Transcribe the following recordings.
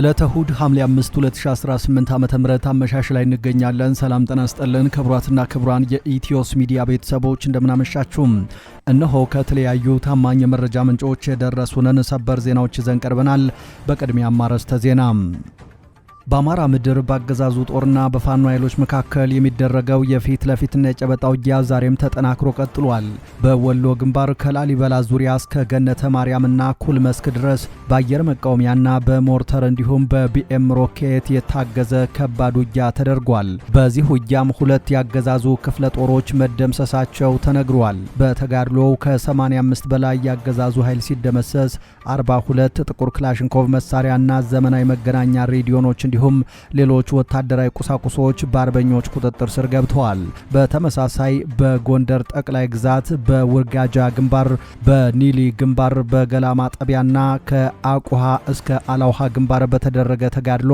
እለተሁድ ሐምሌ 5 2018 ዓ.ም አመሻሽ ላይ እንገኛለን። ሰላም ጤና ይስጥልን ክቡራትና ክቡራን የኢትዮስ ሚዲያ ቤተሰቦች እንደምናመሻችሁ። እነሆ ከተለያዩ ታማኝ የመረጃ ምንጮች የደረሱንን ሰበር ዜናዎች ይዘን ቀርበናል። በቅድሚያ አርዕስተ ዜና። በአማራ ምድር በአገዛዙ ጦርና በፋኖ ኃይሎች መካከል የሚደረገው የፊት ለፊትና የጨበጣ ውጊያ ዛሬም ተጠናክሮ ቀጥሏል። በወሎ ግንባር ከላሊበላ ዙሪያ እስከ ገነተ ማርያምና ኩል መስክ ድረስ በአየር መቃወሚያና በሞርተር እንዲሁም በቢኤም ሮኬት የታገዘ ከባድ ውጊያ ተደርጓል። በዚህ ውጊያም 2 ያገዛዙ ክፍለ ጦሮች መደምሰሳቸው ተነግሯል። በተጋድሎው ከ85 በላይ ያገዛዙ ኃይል ሲደመሰስ 42 ጥቁር ክላሽንኮቭ መሳሪያና ዘመናዊ መገናኛ ሬዲዮኖች እንዲሁም ሌሎች ወታደራዊ ቁሳቁሶች በአርበኞች ቁጥጥር ስር ገብተዋል። በተመሳሳይ በጎንደር ጠቅላይ ግዛት በውርጋጃ ግንባር፣ በኒሊ ግንባር፣ በገላ ማጠቢያና ከአቁሃ እስከ አላውሃ ግንባር በተደረገ ተጋድሎ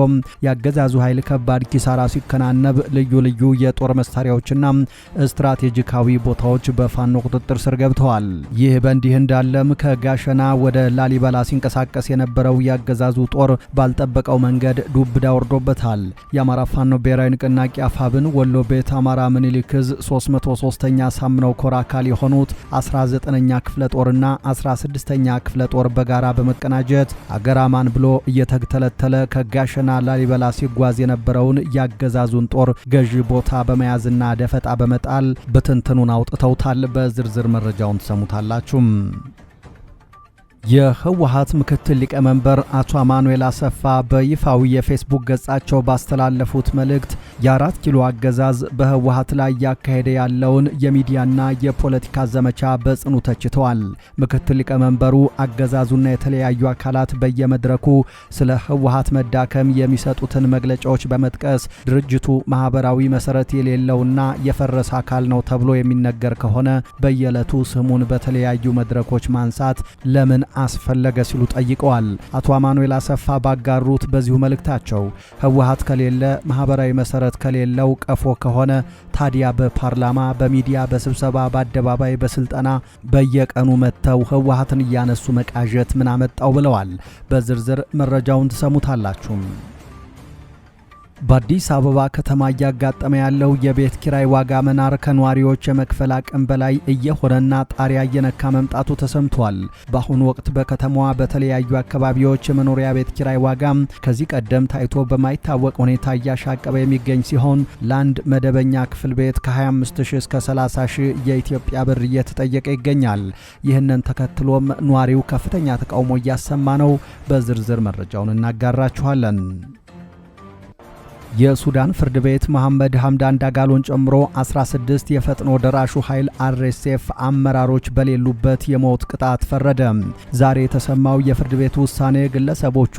ያገዛዙ ኃይል ከባድ ኪሳራ ሲከናነብ ልዩ ልዩ የጦር መሳሪያዎችና ስትራቴጂካዊ ቦታዎች በፋኖ ቁጥጥር ስር ገብተዋል። ይህ በእንዲህ እንዳለም ከጋሸና ወደ ላሊበላ ሲንቀሳቀስ የነበረው ያገዛዙ ጦር ባልጠበቀው መንገድ ዱብዳ ወርዶበታል። የአማራ ፋኖ ብሔራዊ ንቅናቄ አፋብን ወሎ ቤት አማራ ምኒልክ ዕዝ 303ኛ ሳምነው ኮር አካል የሆኑት 19ኛ ክፍለ ጦርና 16ኛ ክፍለ ጦር በጋራ በመቀናጀት አገራማን ብሎ እየተተለተለ ከጋሸና ላሊበላ ሲጓዝ የነበረውን ያገዛዙን ጦር ገዢ ቦታ በመያዝና ደፈጣ በመጣል በትንትኑን አውጥተውታል። በዝርዝር መረጃውን ተሰሙታላችሁ። የህወሓት ምክትል ሊቀመንበር አቶ አማኑኤል አሰፋ በይፋዊ የፌስቡክ ገጻቸው ባስተላለፉት መልእክት የ4 ኪሎ አገዛዝ በህወሓት ላይ ያካሄደ ያለውን የሚዲያና የፖለቲካ ዘመቻ በጽኑ ተችተዋል። ምክትል ሊቀመንበሩ አገዛዙና የተለያዩ አካላት በየመድረኩ ስለ ህወሓት መዳከም የሚሰጡትን መግለጫዎች በመጥቀስ ድርጅቱ ማህበራዊ መሰረት የሌለውና የፈረሰ አካል ነው ተብሎ የሚነገር ከሆነ በየዕለቱ ስሙን በተለያዩ መድረኮች ማንሳት ለምን አስፈለገ ሲሉ ጠይቀዋል። አቶ አማኑኤል አሰፋ ባጋሩት በዚሁ መልእክታቸው ህወሓት ከሌለ ማህበራዊ መሰረት ከሌለው ቀፎ ከሆነ ታዲያ በፓርላማ፣ በሚዲያ፣ በስብሰባ፣ በአደባባይ፣ በስልጠና በየቀኑ መተው ህወሓትን እያነሱ መቃዠት ምን አመጣው ብለዋል። በዝርዝር መረጃውን ተሰሙታላችሁ። በአዲስ አበባ ከተማ እያጋጠመ ያለው የቤት ኪራይ ዋጋ መናር ከነዋሪዎች የመክፈል አቅም በላይ እየሆነና ጣሪያ እየነካ መምጣቱ ተሰምቷል። በአሁኑ ወቅት በከተማዋ በተለያዩ አካባቢዎች የመኖሪያ ቤት ኪራይ ዋጋ ከዚህ ቀደም ታይቶ በማይታወቅ ሁኔታ እያሻቀበ የሚገኝ ሲሆን ለአንድ መደበኛ ክፍል ቤት ከ25000 እስከ 30000 የኢትዮጵያ ብር እየተጠየቀ ይገኛል። ይህንን ተከትሎም ነዋሪው ከፍተኛ ተቃውሞ እያሰማ ነው። በዝርዝር መረጃውን እናጋራችኋለን። የሱዳን ፍርድ ቤት መሐመድ ሐምዳን ዳጋሎን ጨምሮ 16 የፈጥኖ ደራሹ ኃይል RSF አመራሮች በሌሉበት የሞት ቅጣት ፈረደ። ዛሬ የተሰማው የፍርድ ቤት ውሳኔ ግለሰቦቹ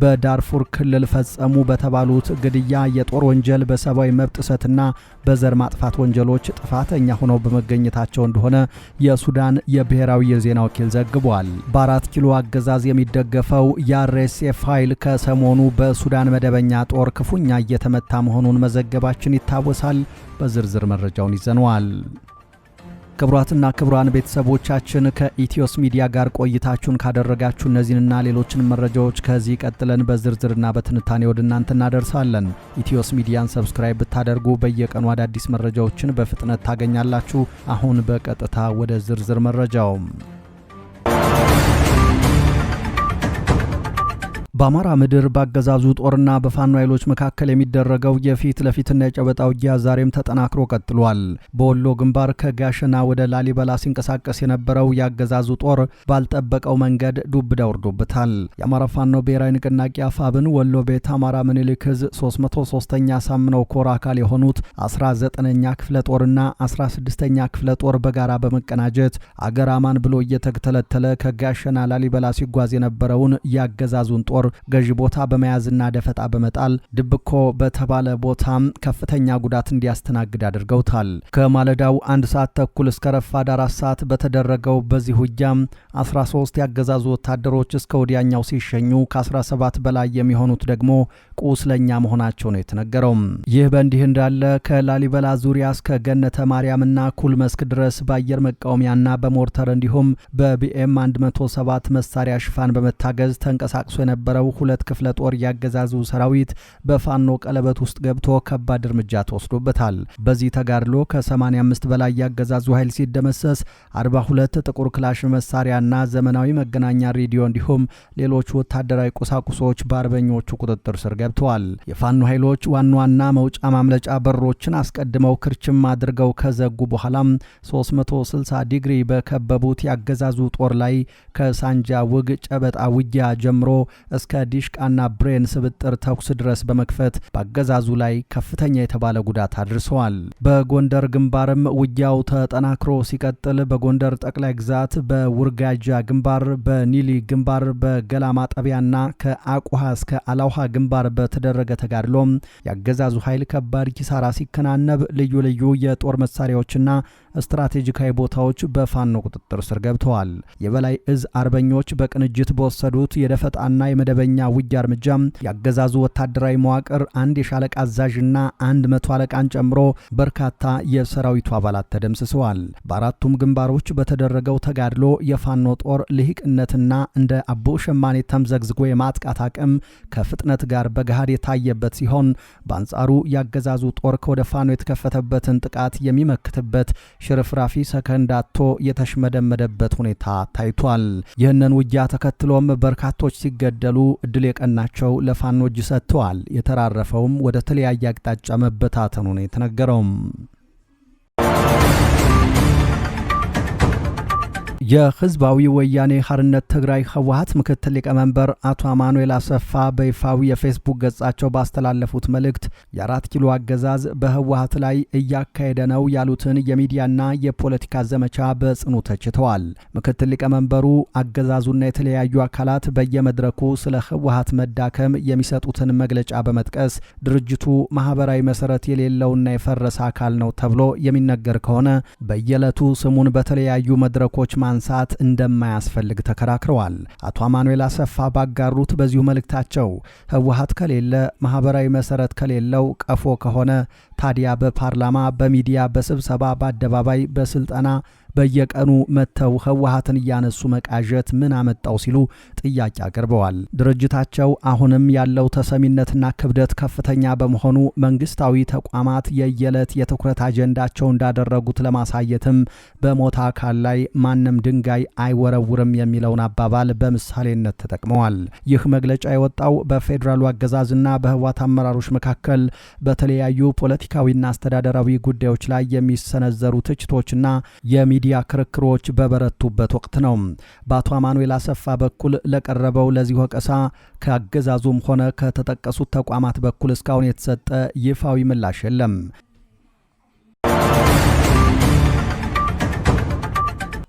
በዳርፉር ክልል ፈጸሙ በተባሉት ግድያ፣ የጦር ወንጀል፣ በሰብአዊ መብት ጥሰትና በዘር ማጥፋት ወንጀሎች ጥፋተኛ ሆነው በመገኘታቸው እንደሆነ የሱዳን የብሔራዊ የዜና ወኪል ዘግቧል። በ4 ኪሎ አገዛዝ የሚደገፈው የRSF ኃይል ከሰሞኑ በሱዳን መደበኛ ጦር ክፉኛ እየተመታ መሆኑን መዘገባችን ይታወሳል። በዝርዝር መረጃውን ይዘነዋል። ክቡራትና ክቡራን ቤተሰቦቻችን ከኢትዮስ ሚዲያ ጋር ቆይታችሁን ካደረጋችሁ እነዚህንና ሌሎችን መረጃዎች ከዚህ ቀጥለን በዝርዝርና በትንታኔ ወደ እናንተ እናደርሳለን። ኢትዮስ ሚዲያን ሰብስክራይብ ብታደርጉ በየቀኑ አዳዲስ መረጃዎችን በፍጥነት ታገኛላችሁ። አሁን በቀጥታ ወደ ዝርዝር መረጃው። በአማራ ምድር በአገዛዙ ጦርና በፋኖ ኃይሎች መካከል የሚደረገው የፊት ለፊትና የጨበጣ ውጊያ ዛሬም ተጠናክሮ ቀጥሏል። በወሎ ግንባር ከጋሸና ወደ ላሊበላ ሲንቀሳቀስ የነበረው ያገዛዙ ጦር ባልጠበቀው መንገድ ዱብዳ ወርዶበታል። የአማራ ፋኖ ብሔራዊ ንቅናቄ አፋብን ወሎ ቤት አማራ ምኒልክ ዕዝ 303ኛ ሳምነው ኮር አካል የሆኑት 19ኛ ክፍለ ጦርና 16ኛ ክፍለ ጦር በጋራ በመቀናጀት አገራማን ብሎ እየተተለተለ ከጋሸና ላሊበላ ሲጓዝ የነበረውን ያገዛዙን ጦር ገዢ ቦታ በመያዝና ደፈጣ በመጣል ድብኮ በተባለ ቦታ ከፍተኛ ጉዳት እንዲያስተናግድ አድርገውታል። ከማለዳው 1 ሰዓት ተኩል እስከ ረፋድ 4 ሰዓት በተደረገው በዚህ ውጊያ 13 ያገዛዙ ወታደሮች እስከ ወዲያኛው ሲሸኙ ከ17 በላይ የሚሆኑት ደግሞ ቁስለኛ መሆናቸው ነው የተነገረው። ይህ በእንዲህ እንዳለ ከላሊበላ ዙሪያ እስከ ገነተ ማርያምና ኩል መስክ ድረስ በአየር መቃወሚያና በሞርተር እንዲሁም በቢኤም 107 መሳሪያ ሽፋን በመታገዝ ተንቀሳቅሶ የነበረ የነበረው 2 ክፍለ ጦር ያገዛዙ ሰራዊት በፋኖ ቀለበት ውስጥ ገብቶ ከባድ እርምጃ ተወስዶበታል። በዚህ ተጋድሎ ከ85 በላይ ያገዛዙ ኃይል ሲደመሰስ 42 ጥቁር ክላሽ መሳሪያና ዘመናዊ መገናኛ ሬዲዮ እንዲሁም ሌሎች ወታደራዊ ቁሳቁሶች በአርበኞቹ ቁጥጥር ስር ገብተዋል። የፋኖ ኃይሎች ዋና መውጫ ማምለጫ በሮችን አስቀድመው ክርችም አድርገው ከዘጉ በኋላም 360 ዲግሪ በከበቡት ያገዛዙ ጦር ላይ ከሳንጃ ውግ ጨበጣ ውጊያ ጀምሮ እስከ ዲሽቃና ብሬን ስብጥር ተኩስ ድረስ በመክፈት በአገዛዙ ላይ ከፍተኛ የተባለ ጉዳት አድርሰዋል። በጎንደር ግንባርም ውጊያው ተጠናክሮ ሲቀጥል በጎንደር ጠቅላይ ግዛት በውርጋጃ ግንባር፣ በኒሊ ግንባር፣ በገላ ማጠቢያና ከአቁሃ እስከ አላውሃ ግንባር በተደረገ ተጋድሎ ያገዛዙ ኃይል ከባድ ኪሳራ ሲከናነብ ልዩ ልዩ የጦር መሳሪያዎችና ስትራቴጂካዊ ቦታዎች በፋኖ ቁጥጥር ስር ገብተዋል። የበላይ እዝ አርበኞች በቅንጅት በወሰዱት የደፈጣና የመደበኛ ውጊያ እርምጃ ያገዛዙ ወታደራዊ መዋቅር አንድ የሻለቃ አዛዥና 100 አለቃን ጨምሮ በርካታ የሰራዊቱ አባላት ተደምስሰዋል። በአራቱም ግንባሮች በተደረገው ተጋድሎ የፋኖ ጦር ልሂቅነትና እንደ አቦ ሸማኔ ተምዘግዝጎ የማጥቃት አቅም ከፍጥነት ጋር በገሃድ የታየበት ሲሆን በአንጻሩ ያገዛዙ ጦር ከወደ ፋኖ የተከፈተበትን ጥቃት የሚመክትበት ሽርፍራፊ ሰከንዳቶ የተሽመደመደበት ሁኔታ ታይቷል። ይህንን ውጊያ ተከትሎም በርካቶች ሲገደሉ እድል የቀናቸው ለፋኖ እጅ ሰጥተዋል። የተራረፈውም ወደ ተለያየ አቅጣጫ መበታተኑ ነው የተነገረው። የህዝባዊ ወያኔ ሓርነት ትግራይ ህወሓት ምክትል ሊቀመንበር አቶ አማኑኤል አሰፋ በይፋዊ የፌስቡክ ገጻቸው ባስተላለፉት መልእክት የ4 ኪሎ አገዛዝ በህወሓት ላይ እያካሄደ ነው ያሉትን የሚዲያና የፖለቲካ ዘመቻ በጽኑ ተችተዋል። ምክትል ሊቀመንበሩ አገዛዙና የተለያዩ አካላት በየመድረኩ ስለ ህወሓት መዳከም የሚሰጡትን መግለጫ በመጥቀስ ድርጅቱ ማህበራዊ መሰረት የሌለውና የፈረሰ አካል ነው ተብሎ የሚነገር ከሆነ በየዕለቱ ስሙን በተለያዩ መድረኮች ማንሳት እንደማያስፈልግ ተከራክረዋል። አቶ አማኑኤል አሰፋ ባጋሩት በዚሁ መልእክታቸው ህወሓት ከሌለ ማህበራዊ መሰረት ከሌለው ቀፎ ከሆነ ታዲያ በፓርላማ፣ በሚዲያ፣ በስብሰባ፣ በአደባባይ፣ በስልጠና በየቀኑ መተው ህወሓትን እያነሱ መቃዠት ምን አመጣው ሲሉ ጥያቄ አቅርበዋል። ድርጅታቸው አሁንም ያለው ተሰሚነትና ክብደት ከፍተኛ በመሆኑ መንግስታዊ ተቋማት የየዕለት የትኩረት አጀንዳቸው እንዳደረጉት ለማሳየትም በሞታ አካል ላይ ማንም ድንጋይ አይወረውርም የሚለውን አባባል በምሳሌነት ተጠቅመዋል። ይህ መግለጫ የወጣው በፌዴራሉ አገዛዝና በህወሓት አመራሮች መካከል በተለያዩ ፖለቲካዊና አስተዳደራዊ ጉዳዮች ላይ የሚሰነዘሩ ትችቶችና የሚዲያ ክርክሮች በበረቱበት ወቅት ነው። በአቶ አማኑኤል አሰፋ በኩል ለቀረበው ለዚህ ወቀሳ ከአገዛዙም ሆነ ከተጠቀሱት ተቋማት በኩል እስካሁን የተሰጠ ይፋዊ ምላሽ የለም።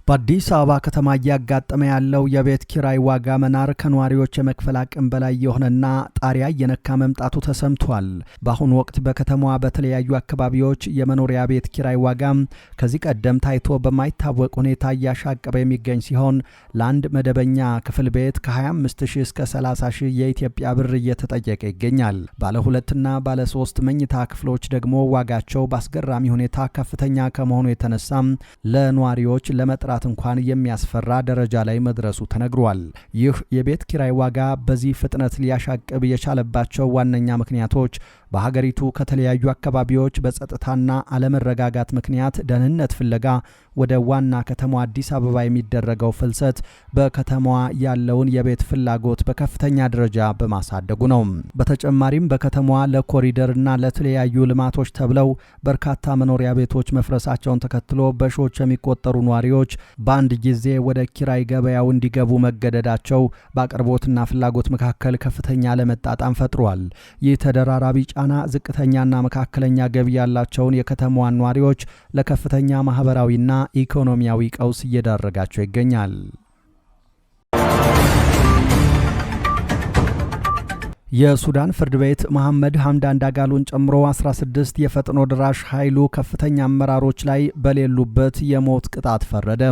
በአዲስ አበባ ከተማ እያጋጠመ ያለው የቤት ኪራይ ዋጋ መናር ከነዋሪዎች የመክፈል አቅም በላይ የሆነና ጣሪያ እየነካ መምጣቱ ተሰምቷል። በአሁኑ ወቅት በከተማዋ በተለያዩ አካባቢዎች የመኖሪያ ቤት ኪራይ ዋጋ ከዚህ ቀደም ታይቶ በማይታወቅ ሁኔታ እያሻቀበ የሚገኝ ሲሆን ለአንድ መደበኛ ክፍል ቤት ከ25,000 እስከ 30,000 የኢትዮጵያ ብር እየተጠየቀ ይገኛል። ባለ 2ና ባለ 3 መኝታ ክፍሎች ደግሞ ዋጋቸው በአስገራሚ ሁኔታ ከፍተኛ ከመሆኑ የተነሳ ለነዋሪዎች ለመጥራት እንኳን የሚያስፈራ ደረጃ ላይ መድረሱ ተነግሯል። ይህ የቤት ኪራይ ዋጋ በዚህ ፍጥነት ሊያሻቅብ የቻለባቸው ዋነኛ ምክንያቶች በሀገሪቱ ከተለያዩ አካባቢዎች በጸጥታና አለመረጋጋት ምክንያት ደህንነት ፍለጋ ወደ ዋና ከተማዋ አዲስ አበባ የሚደረገው ፍልሰት በከተማዋ ያለውን የቤት ፍላጎት በከፍተኛ ደረጃ በማሳደጉ ነው። በተጨማሪም በከተማዋ ለኮሪደርና ለተለያዩ ልማቶች ተብለው በርካታ መኖሪያ ቤቶች መፍረሳቸውን ተከትሎ በሺዎች የሚቆጠሩ ነዋሪዎች በአንድ ጊዜ ወደ ኪራይ ገበያው እንዲገቡ መገደዳቸው በአቅርቦትና ፍላጎት መካከል ከፍተኛ አለመጣጣም ፈጥሯል። ይህ ተደራራቢ ጫና ዝቅተኛና መካከለኛ ገቢ ያላቸውን የከተማዋን ነዋሪዎች ለከፍተኛ ማህበራዊና ኢኮኖሚያዊ ቀውስ እየዳረጋቸው ይገኛል። የሱዳን ፍርድ ቤት መሐመድ ሐምዳን ዳጋሎን ጨምሮ 16 የፈጥኖ ድራሽ ኃይሉ ከፍተኛ አመራሮች ላይ በሌሉበት የሞት ቅጣት ፈረደ።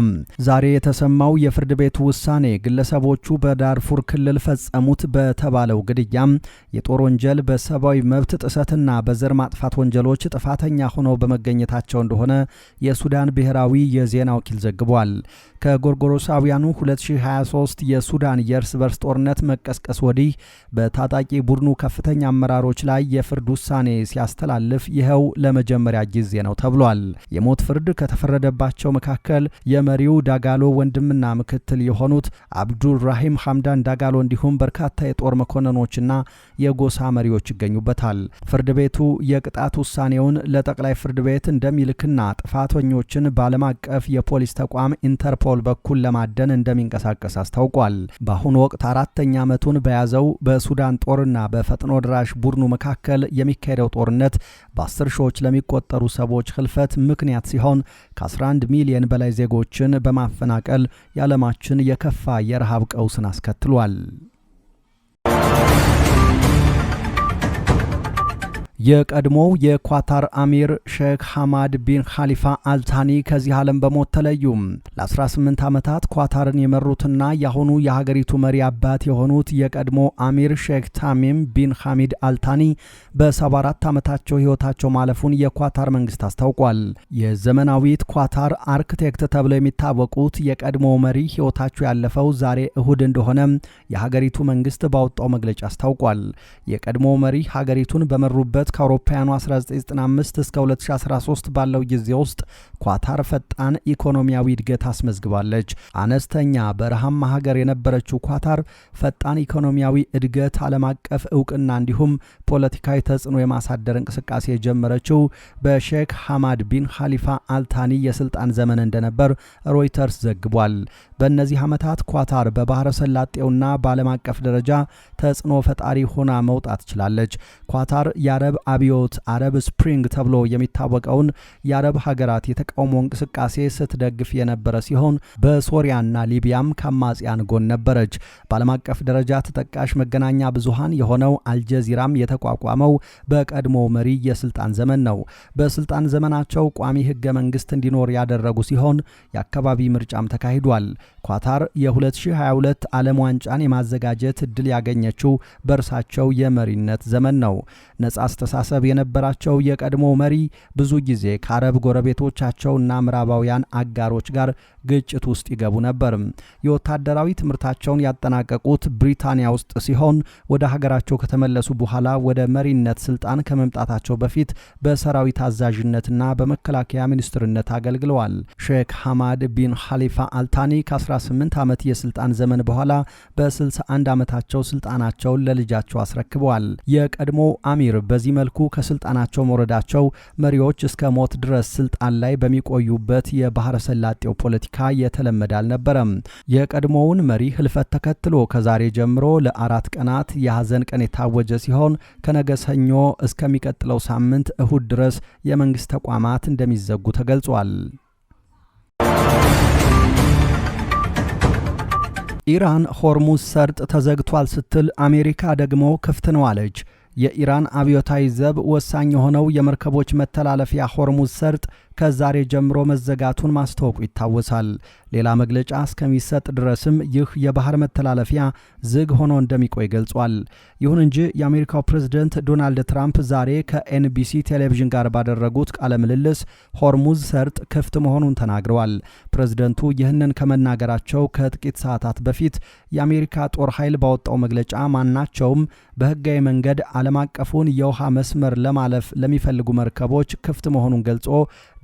ዛሬ የተሰማው የፍርድ ቤቱ ውሳኔ ግለሰቦቹ በዳርፉር ክልል ፈጸሙት በተባለው ግድያም፣ የጦር ወንጀል፣ በሰብአዊ መብት ጥሰትና በዘር ማጥፋት ወንጀሎች ጥፋተኛ ሆነው በመገኘታቸው እንደሆነ የሱዳን ብሔራዊ የዜና ወኪል ዘግቧል። ከጎርጎሮሳውያኑ 2023 የሱዳን የእርስ በርስ ጦርነት መቀስቀስ ወዲህ በታጣቂ ቡድኑ ከፍተኛ አመራሮች ላይ የፍርድ ውሳኔ ሲያስተላልፍ ይኸው ለመጀመሪያ ጊዜ ነው ተብሏል። የሞት ፍርድ ከተፈረደባቸው መካከል የመሪው ዳጋሎ ወንድምና ምክትል የሆኑት አብዱራሂም ሐምዳን ዳጋሎ እንዲሁም በርካታ የጦር መኮንኖችና የጎሳ መሪዎች ይገኙበታል። ፍርድ ቤቱ የቅጣት ውሳኔውን ለጠቅላይ ፍርድ ቤት እንደሚልክና ጥፋተኞችን በዓለም አቀፍ የፖሊስ ተቋም ኢንተርፖል በኩል ለማደን እንደሚንቀሳቀስ አስታውቋል። በአሁኑ ወቅት 4ኛ ዓመቱን በያዘው በሱዳን ጦርና በፈጥኖ ድራሽ ቡድኑ መካከል የሚካሄደው ጦርነት በ10 ሺዎች ለሚቆጠሩ ሰዎች ህልፈት ምክንያት ሲሆን ከ11 ሚሊዮን በላይ ዜጎችን በማፈናቀል የዓለማችን የከፋ የረሃብ ቀውስን አስከትሏል። የቀድሞው የኳታር አሚር ሼክ ሐማድ ቢን ኻሊፋ አልታኒ ከዚህ ዓለም በሞት ተለዩ። ለ18 ዓመታት ኳታርን የመሩትና የአሁኑ የሀገሪቱ መሪ አባት የሆኑት የቀድሞ አሚር ሼክ ታሚም ቢን ሐሚድ አልታኒ በ74 ዓመታቸው ሕይወታቸው ማለፉን የኳታር መንግስት አስታውቋል። የዘመናዊት ኳታር አርክቴክት ተብለው የሚታወቁት የቀድሞ መሪ ሕይወታቸው ያለፈው ዛሬ እሁድ እንደሆነ የሀገሪቱ መንግስት ባወጣው መግለጫ አስታውቋል። የቀድሞ መሪ ሀገሪቱን በመሩበት ከአውሮፓውያኑ 1995 እስከ 2013 ባለው ጊዜ ውስጥ ኳታር ፈጣን ኢኮኖሚያዊ እድገት አስመዝግባለች። አነስተኛ በረሃማ ሀገር የነበረችው ኳታር ፈጣን ኢኮኖሚያዊ እድገት፣ ዓለም አቀፍ እውቅና እንዲሁም ፖለቲካዊ ተጽዕኖ የማሳደር እንቅስቃሴ የጀመረችው በሼክ ሐማድ ቢን ኻሊፋ አልታኒ የስልጣን ዘመን እንደነበር ሮይተርስ ዘግቧል። በእነዚህ ዓመታት ኳታር በባህረ ሰላጤውና በዓለም አቀፍ ደረጃ ተጽዕኖ ፈጣሪ ሆና መውጣት ችላለች። ኳታር የአረብ አብዮት አረብ ስፕሪንግ ተብሎ የሚታወቀውን የአረብ ሀገራት የተቃውሞ እንቅስቃሴ ስትደግፍ የነበረ ሲሆን በሶሪያና ሊቢያም ከአማጽያን ጎን ነበረች። በዓለም አቀፍ ደረጃ ተጠቃሽ መገናኛ ብዙሃን የሆነው አልጀዚራም የተቋቋመው በቀድሞ መሪ የስልጣን ዘመን ነው። በስልጣን ዘመናቸው ቋሚ ህገ መንግስት እንዲኖር ያደረጉ ሲሆን የአካባቢ ምርጫም ተካሂዷል። ኳታር የ2022 ዓለም ዋንጫን የማዘጋጀት እድል ያገኘችው በእርሳቸው የመሪነት ዘመን ነው። ነጻ አስተሳሰብ የነበራቸው የቀድሞ መሪ ብዙ ጊዜ ከአረብ ጎረቤቶቻቸውና ምዕራባውያን አጋሮች ጋር ግጭት ውስጥ ይገቡ ነበር። የወታደራዊ ትምህርታቸውን ያጠናቀቁት ብሪታንያ ውስጥ ሲሆን ወደ ሀገራቸው ከተመለሱ በኋላ ወደ መሪነት ስልጣን ከመምጣታቸው በፊት በሰራዊት አዛዥነትና በመከላከያ ሚኒስትርነት አገልግለዋል። ሼክ ሐማድ ቢን ኻሊፋ አልታኒ ከ18 ዓመት የስልጣን ዘመን በኋላ በ61 ዓመታቸው ስልጣናቸውን ለልጃቸው አስረክበዋል። የቀድሞ አሚር በዚህ መልኩ ከስልጣናቸው መውረዳቸው መሪዎች እስከ ሞት ድረስ ስልጣን ላይ በሚቆዩበት የባህረ ሰላጤው ፖለቲካ የተለመደ አልነበረም። የቀድሞውን መሪ ህልፈት ተከትሎ ከዛሬ ጀምሮ ለ4 ቀናት የሐዘን ቀን የታወጀ ሲሆን ከነገ ሰኞ እስከሚቀጥለው ሳምንት እሁድ ድረስ የመንግስት ተቋማት እንደሚዘጉ ተገልጿል። ኢራን ሆርሙዝ ሰርጥ ተዘግቷል ስትል አሜሪካ ደግሞ ክፍት ነው አለች። የኢራን አብዮታዊ ዘብ ወሳኝ የሆነው የመርከቦች መተላለፊያ ሆርሙዝ ሰርጥ ከዛሬ ጀምሮ መዘጋቱን ማስታወቁ ይታወሳል። ሌላ መግለጫ እስከሚሰጥ ድረስም ይህ የባህር መተላለፊያ ዝግ ሆኖ እንደሚቆይ ገልጿል። ይሁን እንጂ የአሜሪካው ፕሬዝደንት ዶናልድ ትራምፕ ዛሬ ከኤንቢሲ ቴሌቪዥን ጋር ባደረጉት ቃለ ምልልስ ሆርሙዝ ሰርጥ ክፍት መሆኑን ተናግረዋል። ፕሬዝደንቱ ይህንን ከመናገራቸው ከጥቂት ሰዓታት በፊት የአሜሪካ ጦር ኃይል ባወጣው መግለጫ ማናቸውም በህጋዊ መንገድ ዓለም አቀፉን የውሃ መስመር ለማለፍ ለሚፈልጉ መርከቦች ክፍት መሆኑን ገልጾ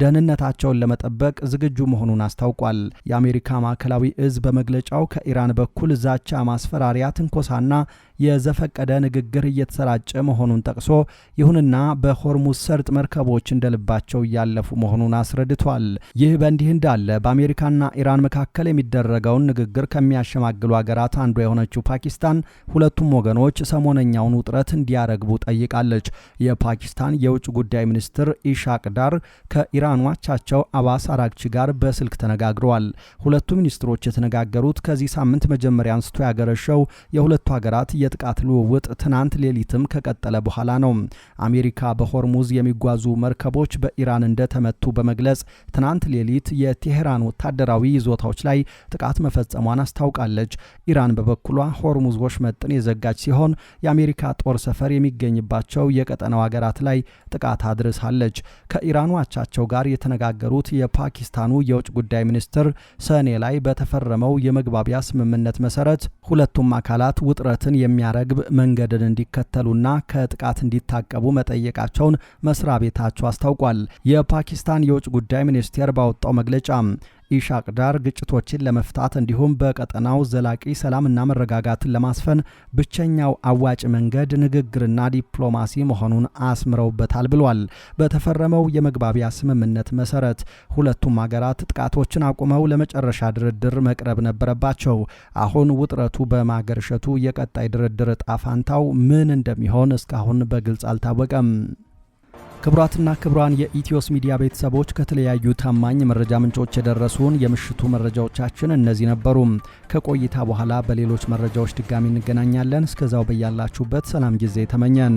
ደህንነታቸውን ለመጠበቅ ዝግጁ መሆኑን አስታውቋል። የአሜሪካ ማዕከላዊ እዝ በመግለጫው ከኢራን በኩል ዛቻ፣ ማስፈራሪያ፣ ትንኮሳና የዘፈቀደ ንግግር እየተሰራጨ መሆኑን ጠቅሶ ይሁንና በሆርሙዝ ሰርጥ መርከቦች እንደልባቸው እያለፉ መሆኑን አስረድቷል። ይህ በእንዲህ እንዳለ በአሜሪካና ኢራን መካከል የሚደረገውን ንግግር ከሚያሸማግሉ ሀገራት አንዷ የሆነችው ፓኪስታን ሁለቱም ወገኖች ሰሞነኛውን ውጥረት እንዲያረግቡ ጠይቃለች። የፓኪስታን የውጭ ጉዳይ ሚኒስትር ኢሻቅ ዳር ከኢራን አቻቸው አባስ አራግቺ ጋር በስልክ ተነጋግረዋል። ሁለቱ ሚኒስትሮች የተነጋገሩት ከዚህ ሳምንት መጀመሪያ አንስቶ ያገረሸው የሁለቱ ሀገራት የጥቃት ልውውጥ ትናንት ሌሊትም ከቀጠለ በኋላ ነው። አሜሪካ በሆርሙዝ የሚጓዙ መርከቦች በኢራን እንደተመቱ በመግለጽ ትናንት ሌሊት የቴሄራን ወታደራዊ ይዞታዎች ላይ ጥቃት መፈጸሟን አስታውቃለች። ኢራን በበኩሏ ሆርሙዝ ወሽመጥን የዘጋች ሲሆን የአሜሪካ ጦር ሰፈር የሚገኝባቸው የቀጠናው ሀገራት ላይ ጥቃት አድርሳለች። ከኢራኑ አቻቸው ጋር የተነጋገሩት የፓኪስታኑ የውጭ ጉዳይ ሚኒስትር ሰኔ ላይ በተፈረመው የመግባቢያ ስምምነት መሰረት ሁለቱም አካላት ውጥረትን የሚያረግብ መንገድን እንዲከተሉና ከጥቃት እንዲታቀቡ መጠየቃቸውን መስሪያ ቤታቸው አስታውቋል። የፓኪስታን የውጭ ጉዳይ ሚኒስቴር ባወጣው መግለጫ ኢሻቅ ዳር ግጭቶችን ለመፍታት እንዲሁም በቀጠናው ዘላቂ ሰላምና መረጋጋትን ለማስፈን ብቸኛው አዋጭ መንገድ ንግግርና ዲፕሎማሲ መሆኑን አስምረውበታል ብሏል። በተፈረመው የመግባቢያ ስምምነት መሰረት ሁለቱም ሀገራት ጥቃቶችን አቁመው ለመጨረሻ ድርድር መቅረብ ነበረባቸው። አሁን ውጥረቱ በማገርሸቱ የቀጣይ ድርድር ዕጣ ፈንታው ምን እንደሚሆን እስካሁን በግልጽ አልታወቀም። ክቡራትና ክቡራን የኢትዮስ ሚዲያ ቤተሰቦች ከተለያዩ ታማኝ መረጃ ምንጮች የደረሱን የምሽቱ መረጃዎቻችን እነዚህ ነበሩ። ከቆይታ በኋላ በሌሎች መረጃዎች ድጋሚ እንገናኛለን። እስከዛው በያላችሁበት ሰላም ጊዜ ተመኘን።